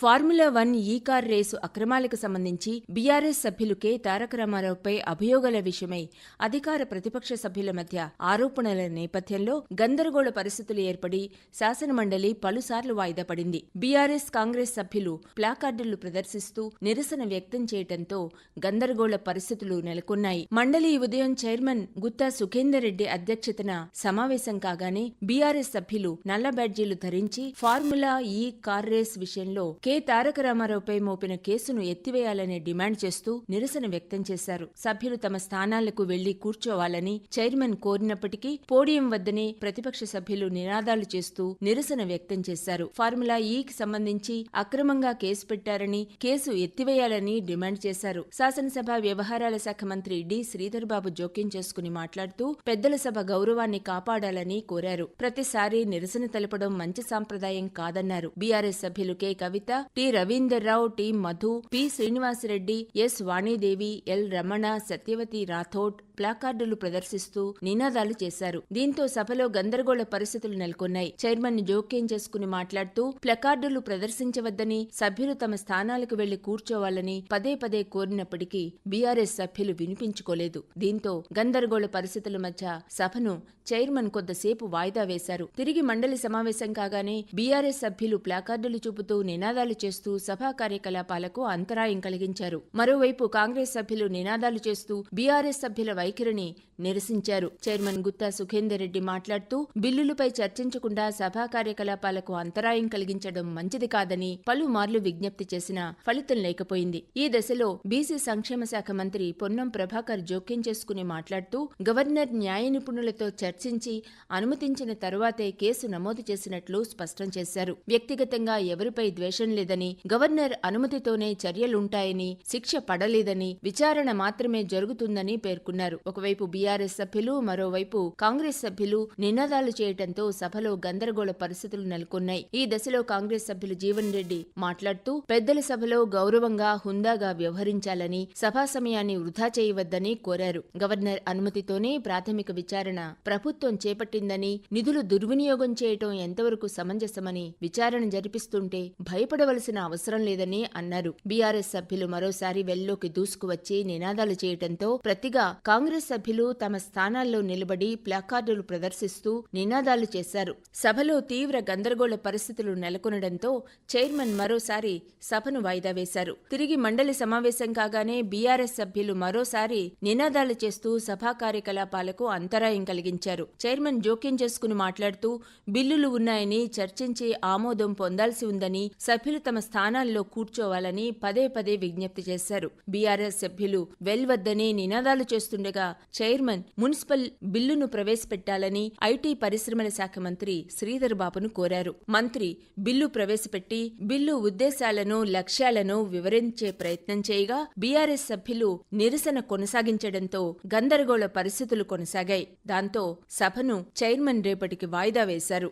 Formula 1 ఈ car race అక్రమాలకు సంబంధించి బీఆర్ఎస్ సభ్యులు కె తారక రామారావుపై అభియోగాల విషయమై అధికార ప్రతిపక్ష సభ్యుల మధ్య ఆరోపణల నేపథ్యంలో గందరగోళ పరిస్థితులు ఏర్పడి శాసనమండలి పలుసార్లు వాయిదా పడింది. బీఆర్ఎస్ కాంగ్రెస్ సభ్యులు ప్లాకార్డులు ప్రదర్శిస్తూ నిరసన వ్యక్తం చేయడంతో గందరగోళ పరిస్థితులు నెలకొన్నాయి. మండలి ఉదయం చైర్మన్ గుత్తా సుఖేందర్ రెడ్డి అధ్యక్షతన సమావేశం కాగానే బీఆర్ఎస్ సభ్యులు నల్ల బ్యాడ్జీలు ధరించి ఫార్ములా ఈ కార్ రేస్ విషయంలో కె తారక రామారావుపై మోపిన కేసును ఎత్తివేయాలని డిమాండ్ చేస్తూ నిరసన వ్యక్తం చేశారు. సభ్యులు తమ స్థానాలకు వెళ్లి కూర్చోవాలని చైర్మన్ కోరినప్పటికీ పోడియం వద్దనే ప్రతిపక్ష సభ్యులు నినాదాలు చేస్తూ నిరసన వ్యక్తం చేశారు. ఫార్ములా ఈకి సంబంధించి అక్రమంగా కేసు పెట్టారని, కేసు ఎత్తివేయాలని డిమాండ్ చేశారు. శాసనసభ వ్యవహారాల శాఖ మంత్రి డి శ్రీధర్ బాబు జోక్యం చేసుకుని మాట్లాడుతూ పెద్దల సభ గౌరవాన్ని కాపాడాలని కోరారు. ప్రతిసారి నిరసన తెలపడం మంచి సాంప్రదాయం కాదన్నారు. బీఆర్ఎస్ సభ్యులు K Kavitha, T Ravinder Rao, T Madhu, P Srinivasa Reddy, S Vani Devi, L Ramana, Satyavathi Rathod ప్లాకార్డులు ప్రదర్శిస్తూ నినాదాలు చేశారు. దీంతో సభలో గందరగోళ పరిస్థితులు నెలకొన్నాయి. చైర్మన్ జోక్యం చేసుకుని మాట్లాడుతూ ప్లకార్డులు ప్రదర్శించవద్దని, సభ్యులు తమ స్థానాలకు వెళ్లి కూర్చోవాలని పదే పదే కోరినప్పటికీ బీఆర్ఎస్ సభ్యులు వినిపించుకోలేదు. దీంతో గందరగోళ పరిస్థితుల మధ్య సభను చైర్మన్ కొద్దిసేపు వాయిదా వేశారు. తిరిగి మండలి సమావేశం కాగానే బీఆర్ఎస్ సభ్యులు ప్లాకార్డులు చూపుతూ నినాదాలు చేస్తూ సభా కార్యకలాపాలకు అంతరాయం కలిగించారు. మరోవైపు కాంగ్రెస్ సభ్యులు నినాదాలు చేస్తూ బీఆర్ఎస్ సభ్యుల వైఖరిని నిరసించారు. చైర్మన్ గుత్తా సుఖేందర్ రెడ్డి మాట్లాడుతూ బిల్లులపై చర్చించకుండా సభా కార్యకలాపాలకు అంతరాయం కలిగించడం మంచిది కాదని పలుమార్లు విజ్ఞప్తి చేసినా ఫలితం లేకపోయింది. ఈ దశలో బీసీ సంక్షేమ శాఖ మంత్రి పొన్నం ప్రభాకర్ జోక్యం చేసుకుని మాట్లాడుతూ గవర్నర్ న్యాయ నిపుణులతో చర్చించి అనుమతించిన తరువాతే కేసు నమోదు చేసినట్లు స్పష్టం చేశారు. వ్యక్తిగతంగా ఎవరిపై ద్వేషం లేదని, గవర్నర్ అనుమతితోనే చర్యలుంటాయని, శిక్ష పడలేదని, విచారణ మాత్రమే జరుగుతుందని పేర్కొన్నారు. ఒకవైపు బీఆర్ఎస్ సభ్యులు, మరోవైపు కాంగ్రెస్ సభ్యులు నినాదాలు చేయడంతో సభలో గందరగోళ పరిస్థితులు నెలకొన్నాయి. ఈ దశలో కాంగ్రెస్ సభ్యులు జీవన్ రెడ్డి మాట్లాడుతూ పెద్దల సభలో గౌరవంగా, హుందాగా వ్యవహరించాలని, సభా సమయాన్ని వృధా చేయవద్దని కోరారు. గవర్నర్ అనుమతితోనే ప్రాథమిక విచారణ ప్రభుత్వం చేపట్టిందని, నిధులు దుర్వినియోగం చేయటం ఎంతవరకు సమంజసమని విచారణ జరిపిస్తుంటే భయపడవలసిన అవసరం లేదని అన్నారు. బీఆర్ఎస్ సభ్యులు మరోసారి వెల్లోకి దూసుకువచ్చి నినాదాలు చేయటంతో ప్రతిగా కాంగ్రెస్ సభ్యులు తమ స్థానాల్లో నిలబడి ప్లాకార్డులు ప్రదర్శిస్తూ నినాదాలు చేశారు. సభలో తీవ్ర గందరగోళ పరిస్థితులు నెలకొనడంతో చైర్మన్ మరోసారి సభను వాయిదా వేశారు. తిరిగి మండలి సమావేశం కాగానే బీఆర్ఎస్ సభ్యులు మరోసారి నినాదాలు చేస్తూ సభా కార్యకలాపాలకు అంతరాయం కలిగించారు. చైర్మన్ జోక్యం చేసుకుని మాట్లాడుతూ బిల్లులు ఉన్నాయని చర్చించి ఆమోదం పొందాల్సి ఉందని, సభ్యులు తమ స్థానాల్లో కూర్చోవాలని పదే పదే విజ్ఞప్తి చేశారు. బీఆర్ఎస్ సభ్యులు వెల్ వద్దని నినాదాలు చేస్తుండగా చైర్మన్ మున్సిపల్ బిల్లును ప్రవేశపెట్టాలని ఐటీ పరిశ్రమల శాఖ మంత్రి శ్రీధర్ బాబును కోరారు. మంత్రి బిల్లు ప్రవేశపెట్టి బిల్లు ఉద్దేశాలను, లక్ష్యాలను వివరించే ప్రయత్నం చేయగా బీఆర్ఎస్ సభ్యులు నిరసన కొనసాగించడంతో గందరగోళ పరిస్థితులు కొనసాగాయి. దాంతో సభను చైర్మన్ రేపటికి వాయిదా వేశారు.